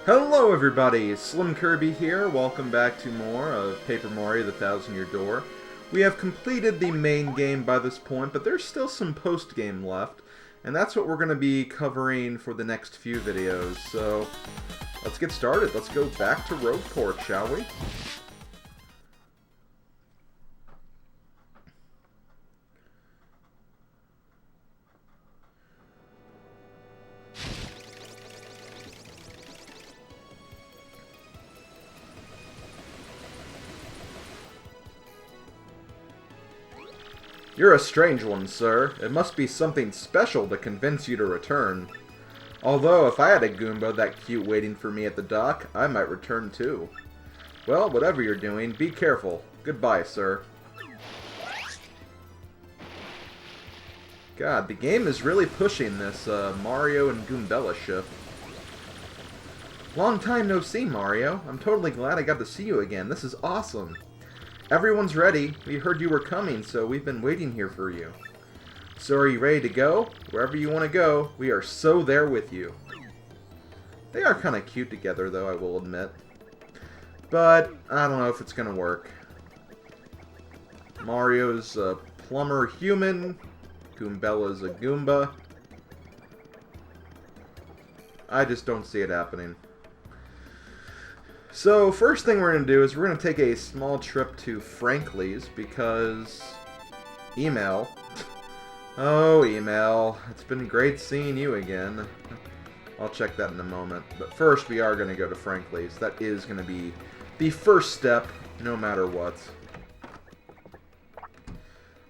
Hello everybody, Slim Kirby here. Welcome back to more of Paper Mario: The Thousand-Year Door. We have completed the main game by this point, but there's still some post-game left, and that's what we're going to be covering for the next few videos. So, let's get started. Let's go back to Rogueport, shall we? You're a strange one, sir. It must be something special to convince you to return. Although, if I had a Goomba that cute waiting for me at the dock, I might return too. Well, whatever you're doing, be careful. Goodbye, sir. God, the game is really pushing this Mario and Goombella ship. Long time no see, Mario. I'm totally glad I got to see you again. This is awesome. Everyone's ready. We heard you were coming, so we've been waiting here for you. So are you ready to go? Wherever you want to go, we are so there with you. They are kind of cute together, though, I will admit. But I don't know if it's going to work. Mario's a plumber human. Goombella's a Goomba. I just don't see it happening. So, first thing we're going to do is we're going to take a small trip to Frankly's because... Email. Oh, email. It's been great seeing you again. I'll check that in a moment. But first, we are going to go to Frankly's. That is going to be the first step, no matter what.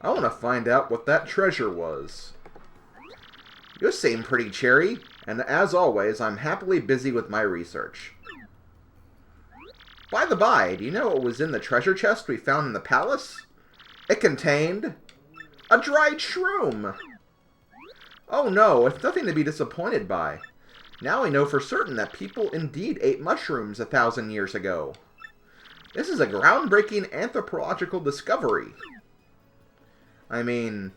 I want to find out what that treasure was. You seem pretty cheery, and as always, I'm happily busy with my research. By the by, do you know what was in the treasure chest we found in the palace? It contained a dried shroom. Oh no, it's nothing to be disappointed by. Now we know for certain that people indeed ate mushrooms 1,000 years ago. This is a groundbreaking anthropological discovery. I mean,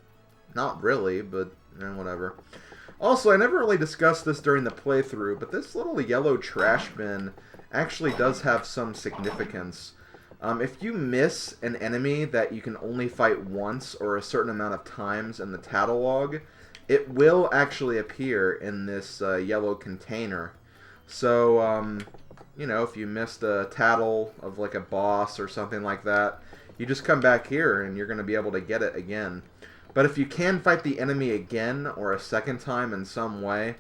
not really, but whatever. Also, I never really discussed this during the playthrough, but this little yellow trash bin actually does have some significance. If you miss an enemy that you can only fight once or a certain amount of times in the catalog, it will actually appear in this yellow container. So, you know, if you missed a tattle of like a boss or something like that, you just come back here and you're going to be able to get it again. But if you can fight the enemy again or a second time in some way,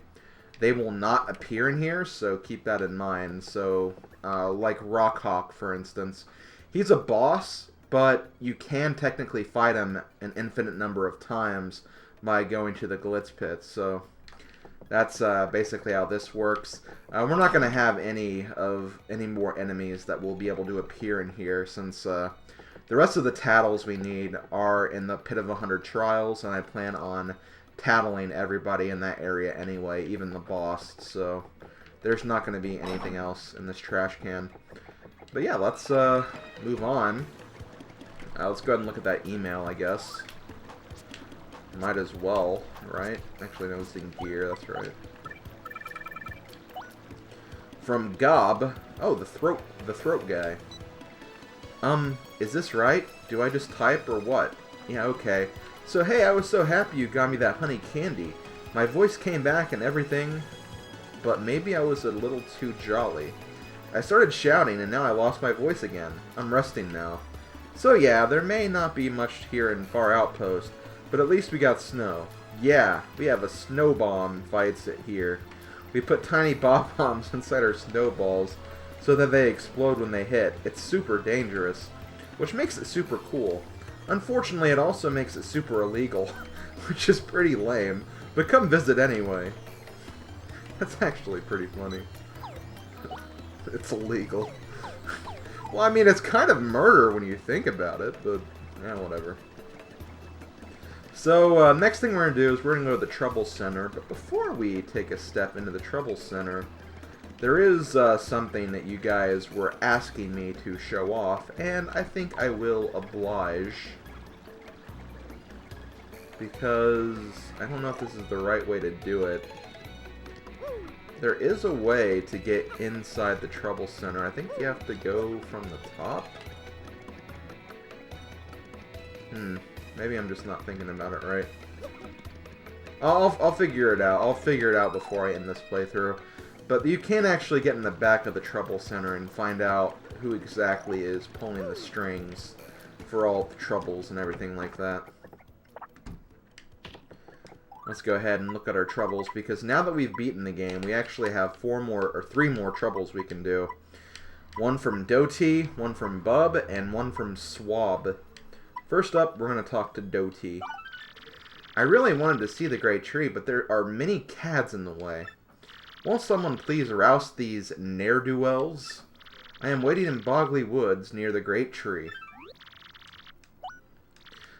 they will not appear in here, so keep that in mind. So, like Rockhawk, for instance, he's a boss, but you can technically fight him an infinite number of times by going to the Glitz Pit. So, that's basically how this works. We're not going to have any more enemies that will be able to appear in here, since the rest of the tattles we need are in the Pit of 100 Trials, and I plan on tattling everybody in that area anyway, even the boss, so there's not going to be anything else in this trash can. But yeah, let's move on. Let's go ahead and look at that email, I guess. Might as well, right? Actually, no, it's in gear, that's right. From Gob. Oh, the throat guy. Is this right? Do I just type or what? Yeah, okay. So hey, I was so happy you got me that honey candy. My voice came back and everything, but maybe I was a little too jolly. I started shouting and now I lost my voice again. I'm resting now. So yeah, there may not be much here in Far Outpost, but at least we got snow. Yeah, we have a snow bomb fights it here. We put tiny bob-bombs inside our snowballs so that they explode when they hit. It's super dangerous, which makes it super cool. Unfortunately, it also makes it super illegal, which is pretty lame, but come visit anyway. That's actually pretty funny. It's illegal. Well, I mean, it's kind of murder when you think about it, but, whatever. So, next thing we're going to do is we're going to go to the Trouble Center, but before we take a step into the Trouble Center, there is something that you guys were asking me to show off, and I think I will oblige. Because I don't know if this is the right way to do it. There is a way to get inside the Trouble Center. I think you have to go from the top. Maybe I'm just not thinking about it right. I'll figure it out. I'll figure it out before I end this playthrough. But you can actually get in the back of the Trouble Center and find out who exactly is pulling the strings for all the troubles and everything like that. Let's go ahead and look at our troubles, because now that we've beaten the game, we actually have 3 more troubles we can do. One from Doty, one from Bub, and one from Swab. First up, we're going to talk to Doty. I really wanted to see the Great Tree, but there are many cads in the way. Won't someone please rouse these ne'er-do-wells? I am waiting in Bogley Woods near the Great Tree.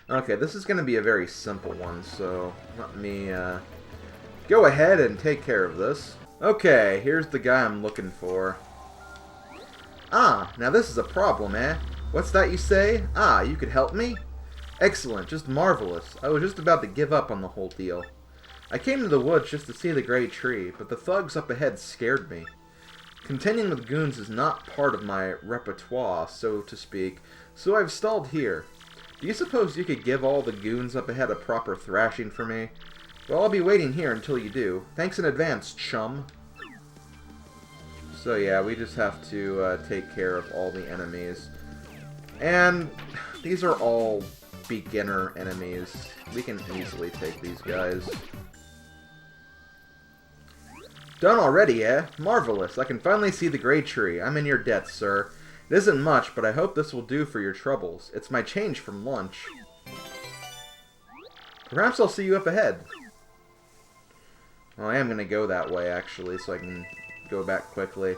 Okay, this is going to be a very simple one, so let me go ahead and take care of this. Okay, here's the guy I'm looking for. Ah, now this is a problem, eh? What's that you say? Ah, you could help me? Excellent, just marvelous. I was just about to give up on the whole deal. I came to the woods just to see the Great Tree, but the thugs up ahead scared me. Contending with goons is not part of my repertoire, so to speak, so I've stalled here. Do you suppose you could give all the goons up ahead a proper thrashing for me? Well, I'll be waiting here until you do. Thanks in advance, chum. So yeah, we just have to take care of all the enemies. And these are all beginner enemies. We can easily take these guys. Done already, eh? Marvelous. I can finally see the Great Tree. I'm in your debt, sir. It isn't much, but I hope this will do for your troubles. It's my change from lunch. Perhaps I'll see you up ahead. Well, I am going to go that way, actually, so I can go back quickly.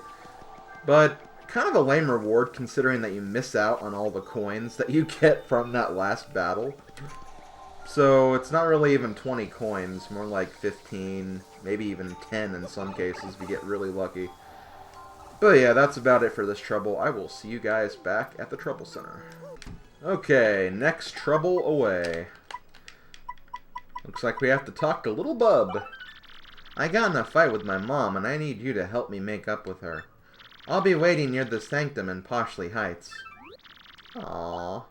But kind of a lame reward, considering that you miss out on all the coins that you get from that last battle. So it's not really even 20 coins, more like 15, maybe even 10 in some cases if you get really lucky. But yeah, that's about it for this trouble. I will see you guys back at the Trouble Center. Okay, next trouble away. Looks like we have to talk to little Bub. I got in a fight with my mom, and I need you to help me make up with her. I'll be waiting near the Sanctum in Poshley Heights. Aww.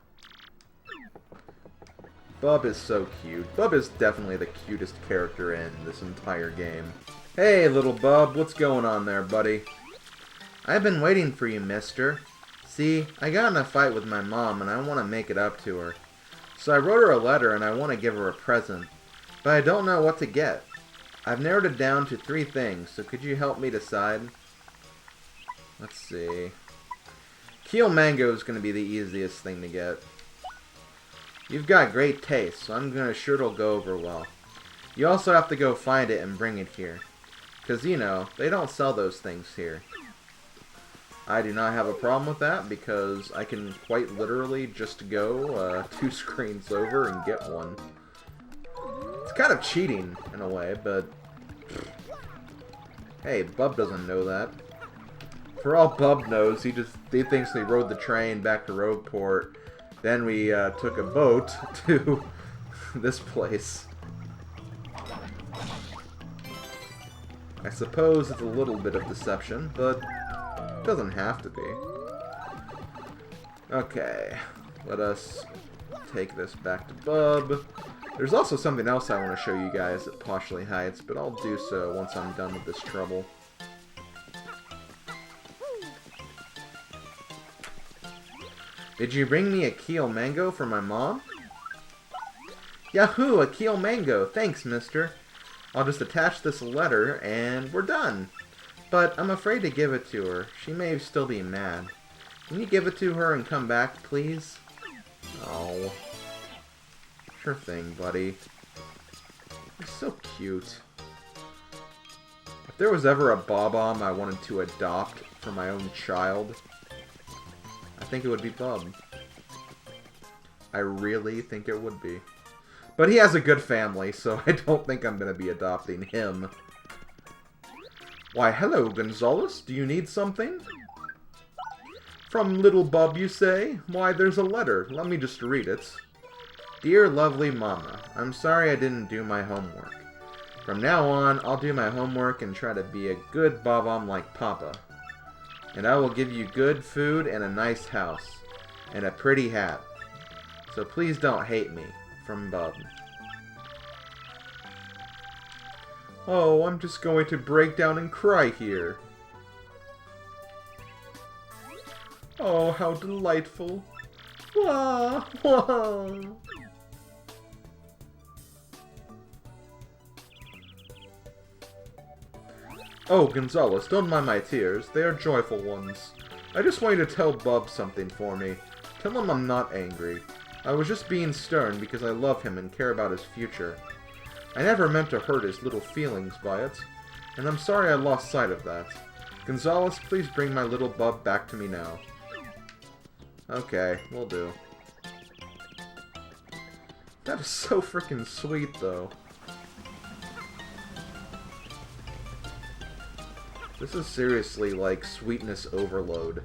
Bub is so cute. Bub is definitely the cutest character in this entire game. Hey, little Bub, what's going on there, buddy? I've been waiting for you, mister. See, I got in a fight with my mom, and I want to make it up to her. So I wrote her a letter, and I want to give her a present. But I don't know what to get. I've narrowed it down to 3 things, so could you help me decide? Let's see. Keel mango is going to be the easiest thing to get. You've got great taste, so I'm sure it'll go over well. You also have to go find it and bring it here. Because, you know, they don't sell those things here. I do not have a problem with that, because I can quite literally just go 2 screens over and get one. It's kind of cheating, in a way, but... Hey, Bub doesn't know that. For all Bub knows, he thinks we rode the train back to Rogueport. Then we took a boat to this place. I suppose it's a little bit of deception, but it doesn't have to be. Okay, let us take this back to Bub. There's also something else I want to show you guys at Poshley Heights, but I'll do so once I'm done with this trouble. Did you bring me a Keel mango for my mom? Yahoo! A Keel mango! Thanks, mister. I'll just attach this letter, and we're done. But I'm afraid to give it to her. She may still be mad. Can you give it to her and come back, please? Oh. Sure thing, buddy. You're so cute. If there was ever a Bob-omb I wanted to adopt for my own child, I think it would be Bub. I really think it would be. But he has a good family, so I don't think I'm going to be adopting him. Why, hello, Gonzales. Do you need something? From little Bub, you say? Why, there's a letter. Let me just read it. Dear lovely Mama, I'm sorry I didn't do my homework. From now on, I'll do my homework and try to be a good Bob-omb like Papa. And I will give you good food and a nice house. And a pretty hat. So please don't hate me. From Bub. Oh, I'm just going to break down and cry here. Oh, how delightful. Wah, wah. Oh, Gonzales, don't mind my tears. They are joyful ones. I just want you to tell Bub something for me. Tell him I'm not angry. I was just being stern because I love him and care about his future. I never meant to hurt his little feelings by it, and I'm sorry I lost sight of that. Gonzales, please bring my little Bub back to me now. Okay, will do. That is so freaking sweet, though. This is seriously like sweetness overload.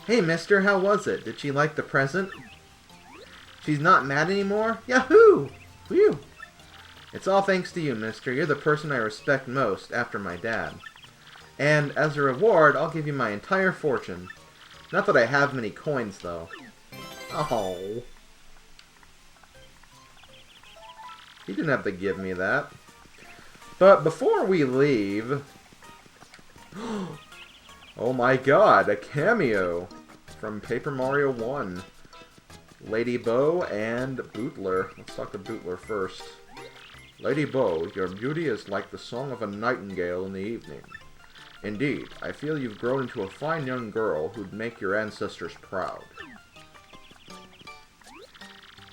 Hey, mister, how was it? Did she like the present? She's not mad anymore? Yahoo! Phew! It's all thanks to you, mister. You're the person I respect most, after my dad. And, as a reward, I'll give you my entire fortune. Not that I have many coins, though. Oh. He didn't have to give me that. But before we leave... Oh my god, a cameo from Paper Mario 1. Lady Bo and Bootler. Let's talk to Bootler first. Lady Bo, your beauty is like the song of a nightingale in the evening. Indeed, I feel you've grown into a fine young girl who'd make your ancestors proud.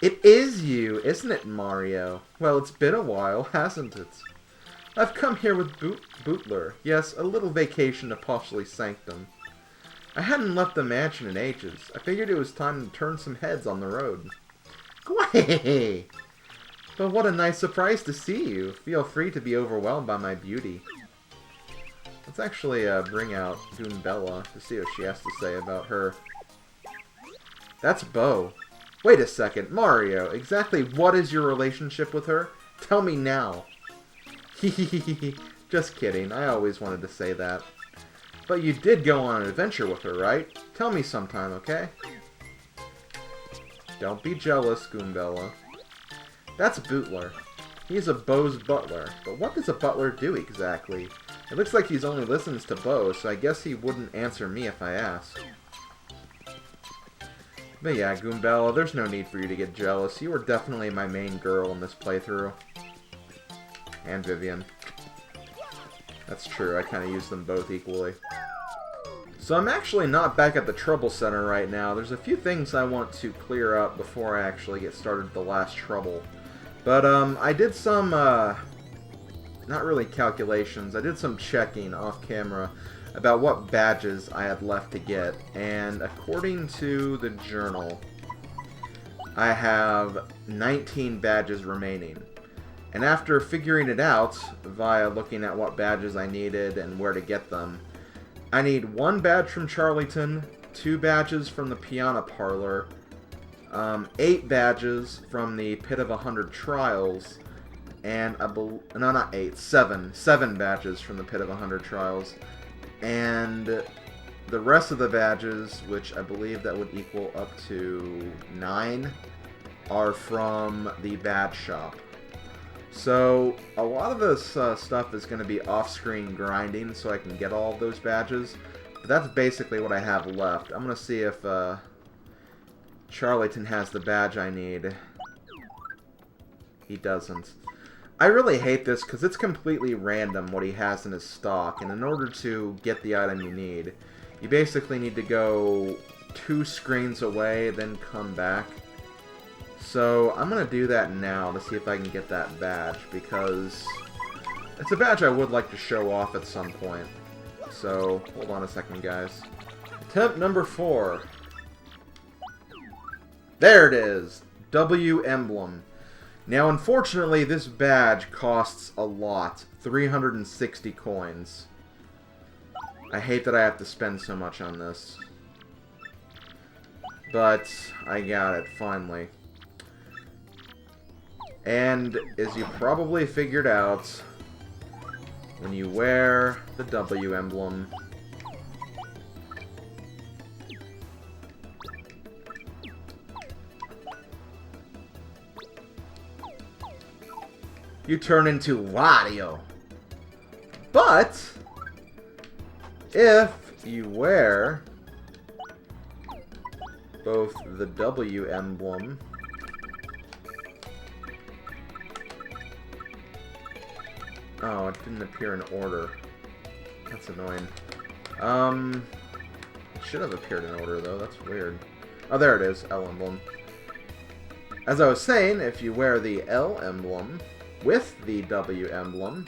It is you, isn't it, Mario? Well, it's been a while, hasn't it? I've come here with Bootler. Yes, a little vacation to Postily Sanctum. I hadn't left the mansion in ages. I figured it was time to turn some heads on the road. Gway! But what a nice surprise to see you. Feel free to be overwhelmed by my beauty. Let's actually bring out Goombella to see what she has to say about her. That's Bo. Wait a second, Mario, exactly what is your relationship with her? Tell me now. Hehehehe, just kidding, I always wanted to say that. But you did go on an adventure with her, right? Tell me sometime, okay? Don't be jealous, Goombella. That's Bootler. He's a Bo's butler, but what does a butler do exactly? It looks like he only listens to Bo, so I guess he wouldn't answer me if I asked. But yeah, Goombella, there's no need for you to get jealous. You were definitely my main girl in this playthrough. And Vivian. That's true, I kind of use them both equally. So I'm actually not back at the Trouble Center right now. There's a few things I want to clear up before I actually get started with the last trouble. But I did some, not really calculations, I did some checking off camera about what badges I had left to get, and according to the journal, I have 19 badges remaining. And after figuring it out, via looking at what badges I needed and where to get them, I need 1 badge from Charlieton, 2 badges from the Piano Parlor, 8 badges from the Pit of 100 Trials, and no, not 8, 7 badges from the Pit of 100 Trials, and the rest of the badges, which I believe that would equal up to 9, are from the badge shop. So a lot of this stuff is going to be off-screen grinding so I can get all of those badges, but that's basically what I have left. I'm going to see if Charlieton has the badge I need. He doesn't. I really hate this because it's completely random what he has in his stock, and in order to get the item you need, you basically need to go 2 screens away, then come back. So I'm going to do that now to see if I can get that badge, because it's a badge I would like to show off at some point. So, hold on a second, guys. Attempt number 4. There it is! W emblem. Now, unfortunately, this badge costs a lot. 360 coins. I hate that I have to spend so much on this. But, I got it, finally. And as you probably figured out, when you wear the W emblem, you turn into Wario. But if you wear both the W emblem oh, it didn't appear in order. That's annoying. It should have appeared in order though, that's weird. Oh, there it is, L emblem. As I was saying, if you wear the L emblem with the W emblem,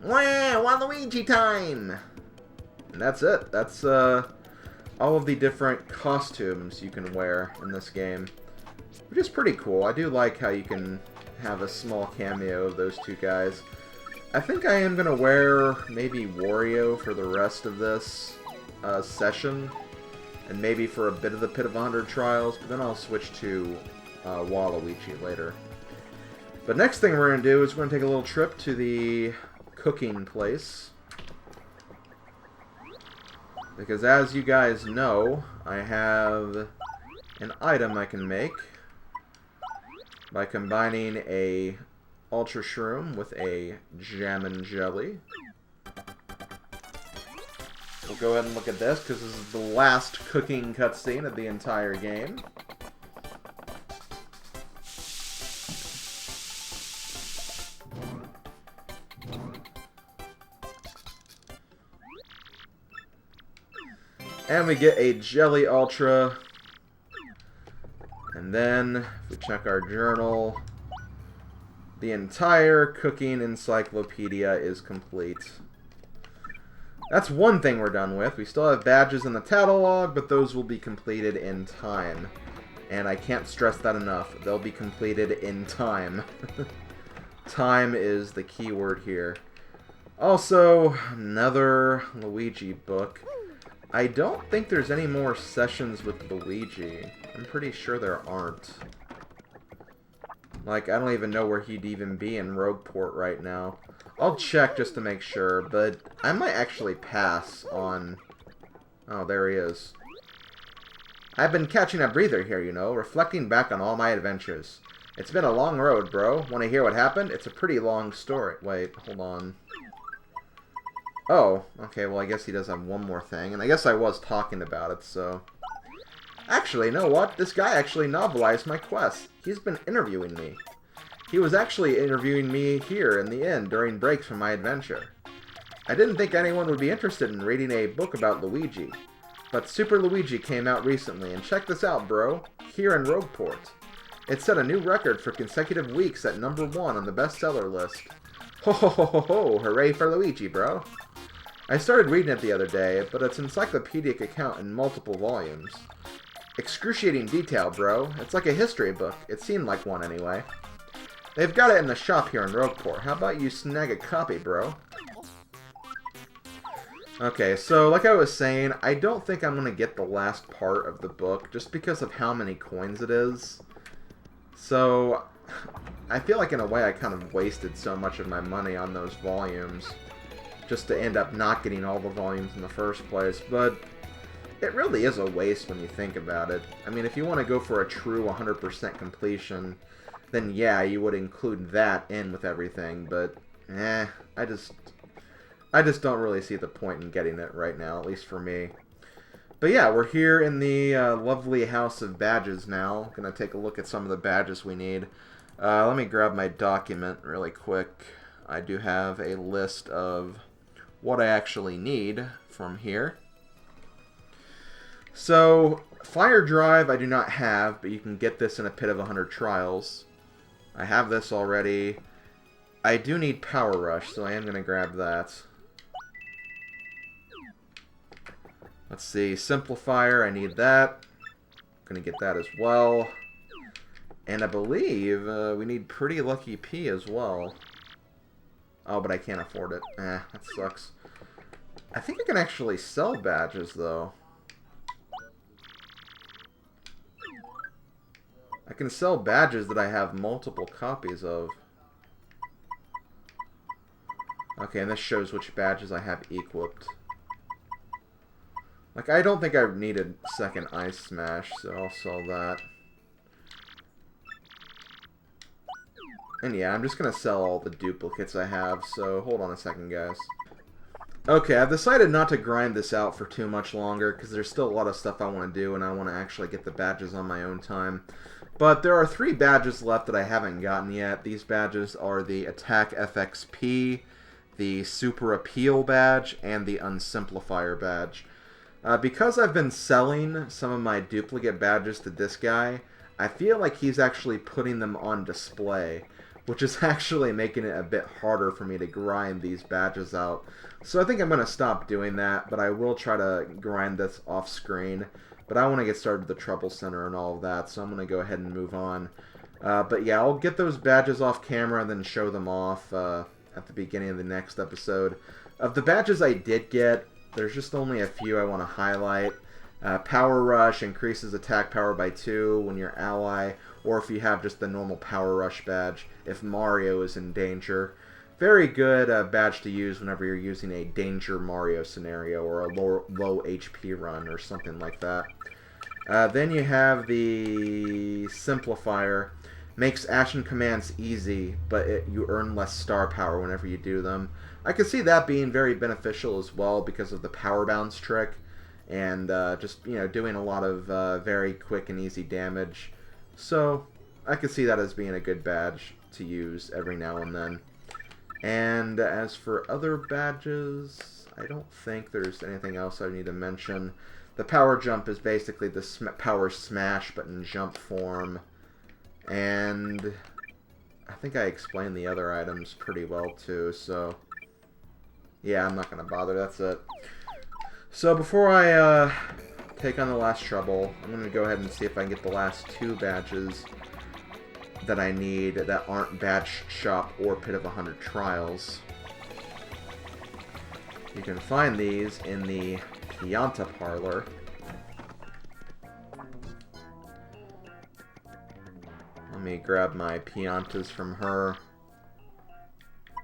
wow, Waluigi time! And that's it. That's all of the different costumes you can wear in this game, which is pretty cool. I do like how you can have a small cameo of those two guys. I think I am going to wear maybe Wario for the rest of this session, and maybe for a bit of the Pit of 100 Trials, but then I'll switch to Waluigi later. But next thing we're going to do is we're going to take a little trip to the cooking place. Because as you guys know, I have an item I can make by combining a Ultra Shroom with a Jam and Jelly. We'll go ahead and look at this, because this is the last cooking cutscene of the entire game. And we get a Jelly Ultra. And then, if we check our journal, the entire cooking encyclopedia is complete. That's one thing we're done with. We still have badges in the catalog, but those will be completed in time. And I can't stress that enough. They'll be completed in time. Time is the key word here. Also, another Luigi book. I don't think there's any more sessions with Luigi. I'm pretty sure there aren't. Like, I don't even know where he'd even be in Rogueport right now. I'll check just to make sure, but I might actually pass on... Oh, there he is. I've been catching a breather here, you know, reflecting back on all my adventures. It's been a long road, bro. Want to hear what happened? It's a pretty long story. Wait, hold on. Oh, okay, well I guess he does have one more thing, and I guess I was talking about it, so... Actually, you know what? This guy actually novelized my quest. He's been interviewing me. He was actually interviewing me here in the inn during breaks from my adventure. I didn't think anyone would be interested in reading a book about Luigi, but Super Luigi came out recently, and check this out, bro. Here in Rogueport. It set a new record for consecutive weeks at #1 on the bestseller list. Ho ho ho ho ho! Hooray for Luigi, bro! I started reading it the other day, but it's an encyclopedic account in multiple volumes. Excruciating detail, bro. It's like a history book. It seemed like one, anyway. They've got it in the shop here in Rogueport. How about you snag a copy, bro? Okay, so like I was saying, I don't think I'm going to get the last part of the book, just because of how many coins it is. So, I feel like in a way I kind of wasted so much of my money on those volumes, just to end up not getting all the volumes in the first place, but it really is a waste when you think about it. I mean, if you want to go for a true 100% completion, then yeah, you would include that in with everything, but I just don't really see the point in getting it right now, at least for me. But yeah, we're here in the lovely House of Badges now. Gonna take a look at some of the badges we need. Let me grab my document really quick. I do have a list of what I actually need from here. So, Fire Drive I do not have, but you can get this in a Pit of 100 Trials. I have this already. I do need Power Rush, so I am going to grab that. Let's see, Simplifier, I need that. I'm going to get that as well. And I believe we need Pretty Lucky P as well. Oh, but I can't afford it. That sucks. I think I can actually sell badges, though. I can sell badges that I have multiple copies of. Okay, and this shows which badges I have equipped. Like, I don't think I needed second Ice Smash, so I'll sell that. And yeah, I'm just going to sell all the duplicates I have, so hold on a second, guys. Okay, I've decided not to grind this out for too much longer, because there's still a lot of stuff I want to do, and I want to actually get the badges on my own time. But there are 3 badges left that I haven't gotten yet. These badges are the Attack FXP, the Super Appeal badge, and the Unsimplifier badge. Because I've been selling some of my duplicate badges to this guy, I feel like he's actually putting them on display, which is actually making it a bit harder for me to grind these badges out. So I think I'm going to stop doing that, but I will try to grind this off screen. But I want to get started with the Trouble Center and all of that, so I'm going to go ahead and move on. But yeah, I'll get those badges off camera and then show them off at the beginning of the next episode. Of the badges I did get, there's just only a few I want to highlight. Power Rush increases attack power by 2 when you're ally, or if you have just the normal Power Rush badge, if Mario is in danger. Very good badge to use whenever you're using a Danger Mario scenario or a low HP run or something like that. Then you have the Simplifier. Makes action commands easy, but you earn less star power whenever you do them. I can see that being very beneficial as well because of the power bounce trick and just, you know, doing a lot of very quick and easy damage. So I could see that as being a good badge to use every now and then. And as for other badges, I don't think there's anything else I need to mention. The Power Jump is basically the Power Smash but in jump form. And I think I explained the other items pretty well too, so yeah, I'm not going to bother, that's it. So before I take on the last trouble, I'm going to go ahead and see if I can get the last 2 badges that I need that aren't Badge Shop or Pit of 100 Trials. You can find these in the Pianta Parlor. Let me grab my Piantas from her.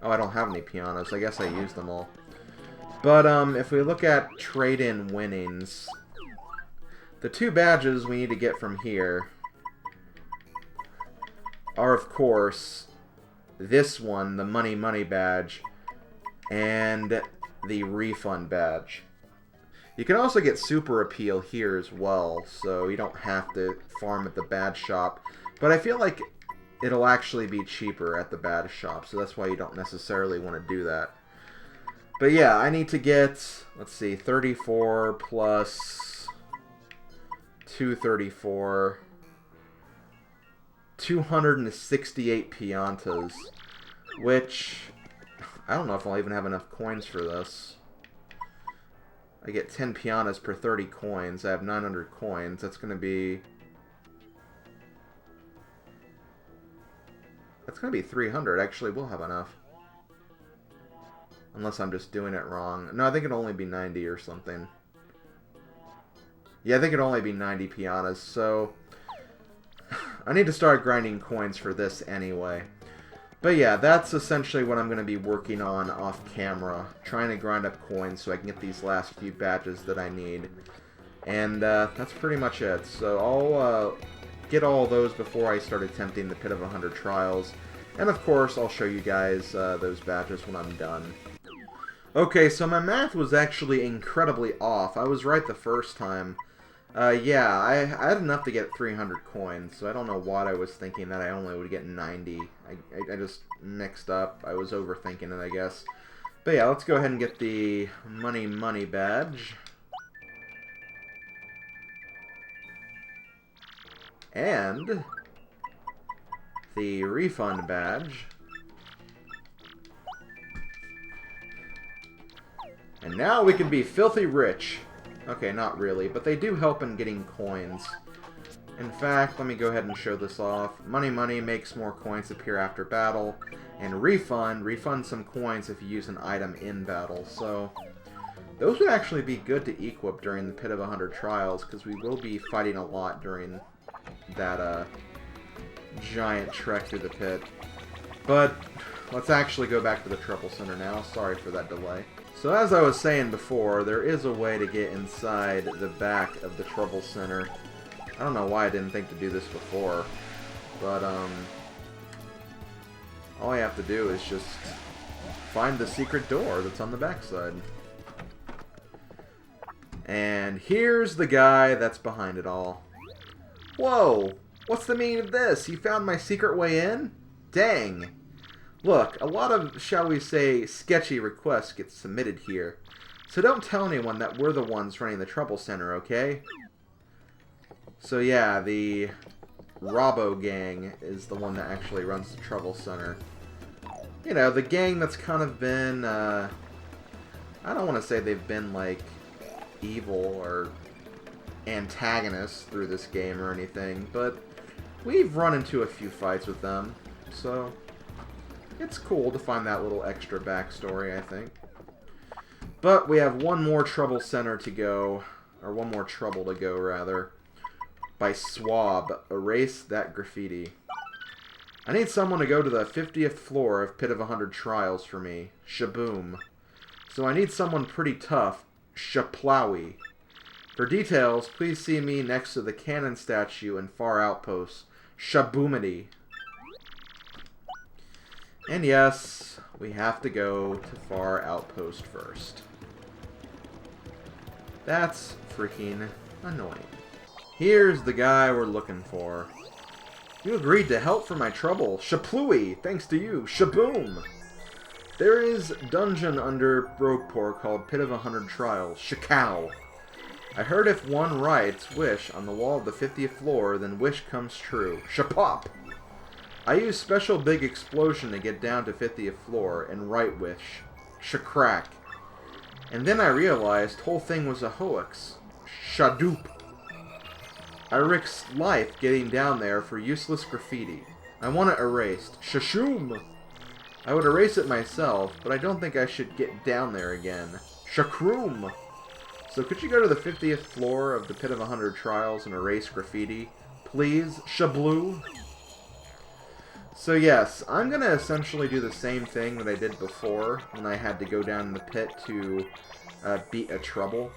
Oh, I don't have any Pianos. I guess I used them all. But if we look at trade-in winnings, the 2 badges we need to get from here are, of course, this one, the Money Money badge, and the Refund badge. You can also get Super Appeal here as well, so you don't have to farm at the badge shop. But I feel like it'll actually be cheaper at the badge shop, so that's why you don't necessarily want to do that. But yeah, I need to get, let's see, 34 plus 234, 268 Piantas, which, I don't know if I'll even have enough coins for this. I get 10 Pianas per 30 coins. I have 900 coins. That's going to be 300. Actually, we'll have enough. Unless I'm just doing it wrong. No, I think it'll only be 90 or something. Yeah, I think it'll only be 90 Pianas, so I need to start grinding coins for this anyway. But yeah, that's essentially what I'm going to be working on off camera. Trying to grind up coins so I can get these last few badges that I need. And that's pretty much it. So I'll get all those before I start attempting the Pit of 100 Trials. And of course, I'll show you guys those badges when I'm done. Okay, so my math was actually incredibly off. I was right the first time. Yeah, I had enough to get 300 coins, so I don't know what I was thinking that I only would get 90. I just mixed up. I was overthinking it, I guess. But yeah, let's go ahead and get the Money Money badge. And the Refund badge. And now we can be filthy rich. Okay, not really, but they do help in getting coins. In fact, let me go ahead and show this off. Money Money makes more coins appear after battle. And refund some coins if you use an item in battle. So, those would actually be good to equip during the Pit of 100 Trials, because we will be fighting a lot during that giant trek through the pit. But let's actually go back to the Trouble Center now. Sorry for that delay. So as I was saying before, there is a way to get inside the back of the Trouble Center. I don't know why I didn't think to do this before, but all I have to do is just find the secret door that's on the backside. And here's the guy that's behind it all. Whoa! What's the meaning of this? You found my secret way in? Dang! Look, a lot of, shall we say, sketchy requests get submitted here. So don't tell anyone that we're the ones running the Trouble Center, okay? So yeah, the Robo Gang is the one that actually runs the Trouble Center. You know, the gang that's kind of been, I don't want to say they've been, like, evil or antagonists through this game or anything, but we've run into a few fights with them, so it's cool to find that little extra backstory, I think. But we have one more Trouble Center to go, or one more trouble to go, rather. By Swab, erase that graffiti. I need someone to go to the 50th floor of Pit of 100 Trials for me. Shaboom. So I need someone pretty tough. Shaplowy. For details, please see me next to the cannon statue in Far Outpost. Shaboomity. And yes, we have to go to Far Outpost first. That's freaking annoying. Here's the guy we're looking for. You agreed to help for my trouble. Shaplooey, thanks to you. Shaboom! There is dungeon under Brogueport called Pit of 100 Trials. Shakow! I heard if one writes wish on the wall of the 50th floor, then wish comes true. Shapop! I use special big explosion to get down to 50th floor and write wish. Shacrack. And then I realized whole thing was a hoax. Shadoop. I risked life getting down there for useless graffiti. I want it erased. Shashoom! I would erase it myself, but I don't think I should get down there again. Shakroom! So could you go to the 50th floor of the Pit of 100 Trials and erase graffiti? Please? Shabloo? So yes, I'm going to essentially do the same thing that I did before when I had to go down in the pit to beat a trouble.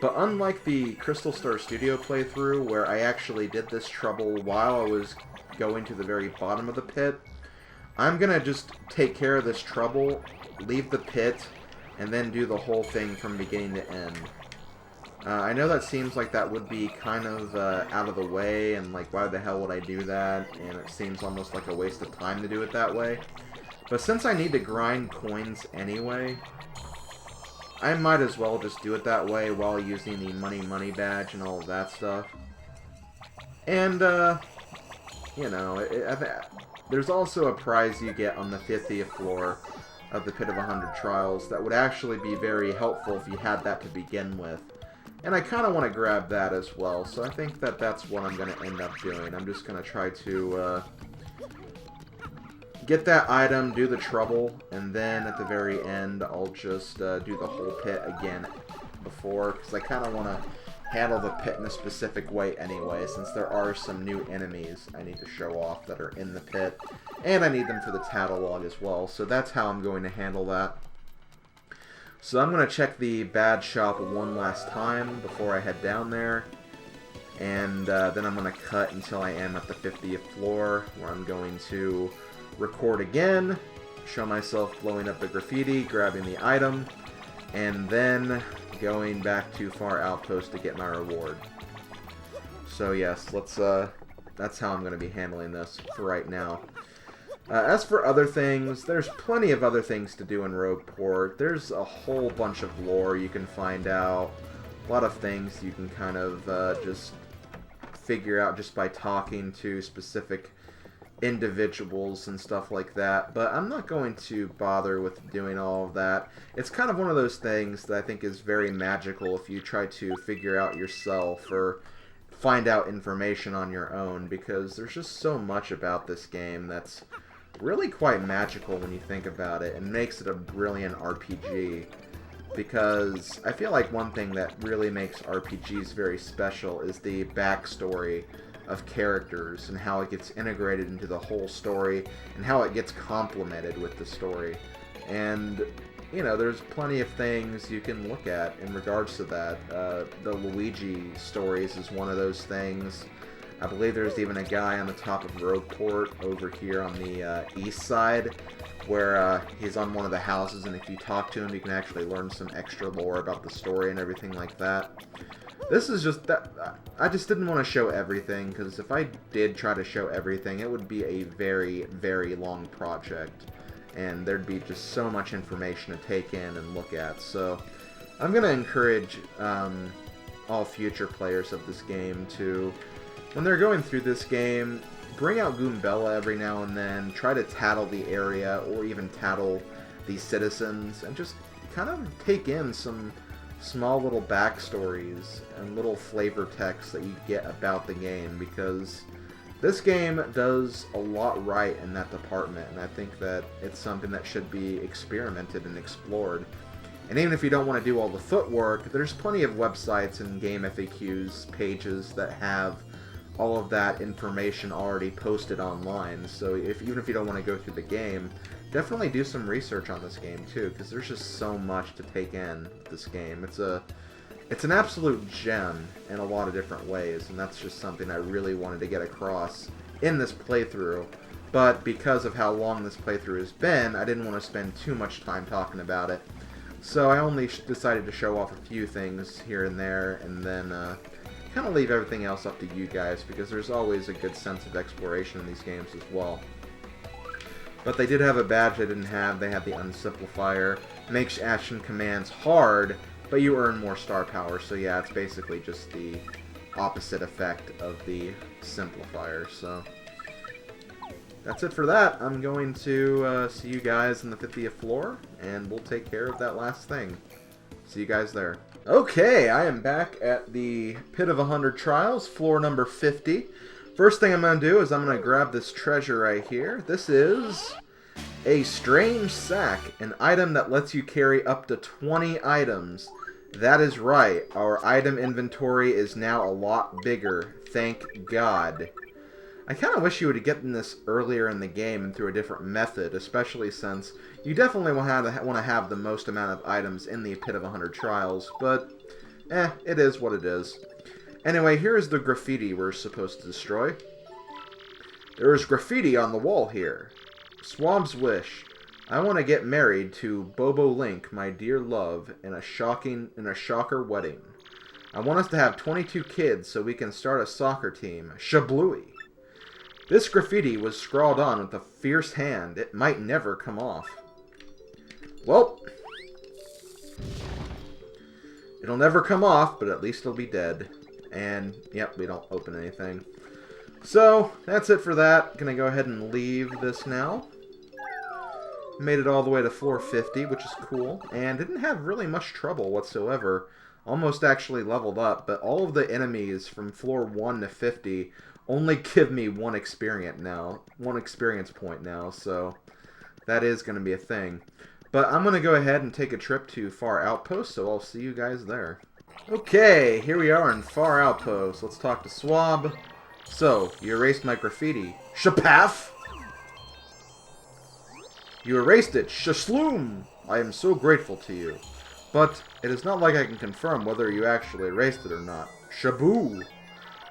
But unlike the Crystal Star Studio playthrough, where I actually did this trouble while I was going to the very bottom of the pit, I'm going to just take care of this trouble, leave the pit, and then do the whole thing from beginning to end. I know that seems like that would be kind of out of the way, and like, why the hell would I do that? And it seems almost like a waste of time to do it that way. But since I need to grind coins anyway, I might as well just do it that way while using the money badge and all of that stuff. And, you know, there's also a prize you get on the 50th floor of the Pit of 100 Trials that would actually be very helpful if you had that to begin with. And I kind of want to grab that as well, so I think that that's what I'm going to end up doing. I'm just going to try to get that item, do the trouble, and then at the very end I'll just do the whole pit again before, because I kind of want to handle the pit in a specific way anyway, since there are some new enemies I need to show off that are in the pit, and I need them for the catalog as well, so that's how I'm going to handle that. So I'm going to check the badge shop one last time before I head down there, and then I'm going to cut until I am at the 50th floor, where I'm going to record again, show myself blowing up the graffiti, grabbing the item, and then going back to Far Outpost to get my reward. So yes, that's how I'm going to be handling this for right now. As for other things, there's plenty of other things to do in Rogueport. There's a whole bunch of lore you can find out. A lot of things you can kind of just figure out just by talking to specific individuals and stuff like that. But I'm not going to bother with doing all of that. It's kind of one of those things that I think is very magical if you try to figure out yourself or find out information on your own, because there's just so much about this game that's really quite magical when you think about it, and makes it a brilliant RPG. Because I feel like one thing that really makes RPGs very special is the backstory of characters and how it gets integrated into the whole story and how it gets complemented with the story. And, you know, there's plenty of things you can look at in regards to that. The Luigi stories is one of those things. I believe there's even a guy on the top of Rogueport over here on the east side where he's on one of the houses, and if you talk to him, you can actually learn some extra lore about the story and everything like that. This is just that I just didn't want to show everything, because if I did try to show everything, it would be a very, very long project, and there'd be just so much information to take in and look at. So I'm going to encourage all future players of this game to, when they're going through this game, bring out Goombella every now and then, try to tattle the area, or even tattle the citizens, and just kind of take in some small little backstories and little flavor text that you get about the game, because this game does a lot right in that department, and I think that it's something that should be experimented and explored. And even if you don't want to do all the footwork, there's plenty of websites and game FAQs pages that have all of that information already posted online. So even if you don't want to go through the game, definitely do some research on this game too, because there's just so much to take in this game. It's an absolute gem in a lot of different ways, and that's just something I really wanted to get across in this playthrough. But because of how long this playthrough has been, I didn't want to spend too much time talking about it. So I only decided to show off a few things here and there, and then kind of leave everything else up to you guys, because there's always a good sense of exploration in these games as well. But they did have a badge I didn't have. They had the Unsimplifier. Makes action commands hard, but you earn more star power. So yeah, it's basically just the opposite effect of the Simplifier. So that's it for that. I'm going to see you guys in the 50th floor, and we'll take care of that last thing. See you guys there. Okay, I am back at the Pit of 100 Trials, floor number 50. First thing I'm going to do is I'm going to grab this treasure right here. This is a strange sack, an item that lets you carry up to 20 items. That is right, our item inventory is now a lot bigger, thank God. I kind of wish you would have gotten this earlier in the game and through a different method, especially since you definitely want to have the most amount of items in the Pit of 100 Trials, but it is what it is. Anyway, here's the graffiti we're supposed to destroy. There is graffiti on the wall here. Swab's wish. I want to get married to Bobo Link, my dear love, in a shocker wedding. I want us to have 22 kids so we can start a soccer team. Shablooey. This graffiti was scrawled on with a fierce hand. It might never come off. Well, it'll never come off, but at least it'll be dead. And, yep, we don't open anything. So, that's it for that. Gonna go ahead and leave this now. Made it all the way to floor 50, which is cool. And didn't have really much trouble whatsoever. Almost actually leveled up, but all of the enemies from floor 1 to 50 only give me one experience point now, so that is going to be a thing. But I'm going to go ahead and take a trip to Far Outpost, so I'll see you guys there. Okay, here we are in Far Outpost. Let's talk to Swab. So, you erased my graffiti. Shapaff! You erased it. Shashloom! I am so grateful to you. But it is not like I can confirm whether you actually erased it or not. Shaboo!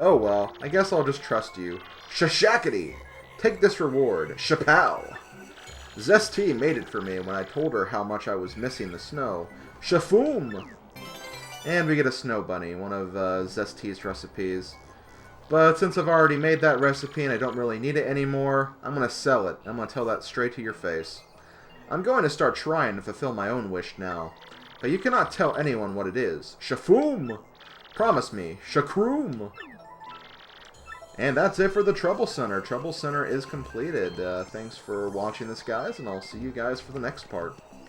Oh well, I guess I'll just trust you. Shashakity! Take this reward. Shapow! Zesty made it for me when I told her how much I was missing the snow. Shafoom! And we get a snow bunny, one of Zesty's recipes. But since I've already made that recipe and I don't really need it anymore, I'm going to sell it. I'm going to tell that straight to your face. I'm going to start trying to fulfill my own wish now. But you cannot tell anyone what it is. Shafoom! Promise me. Shakroom! And that's it for the Trouble Center. Trouble Center is completed. Thanks for watching this, guys, and I'll see you guys for the next part.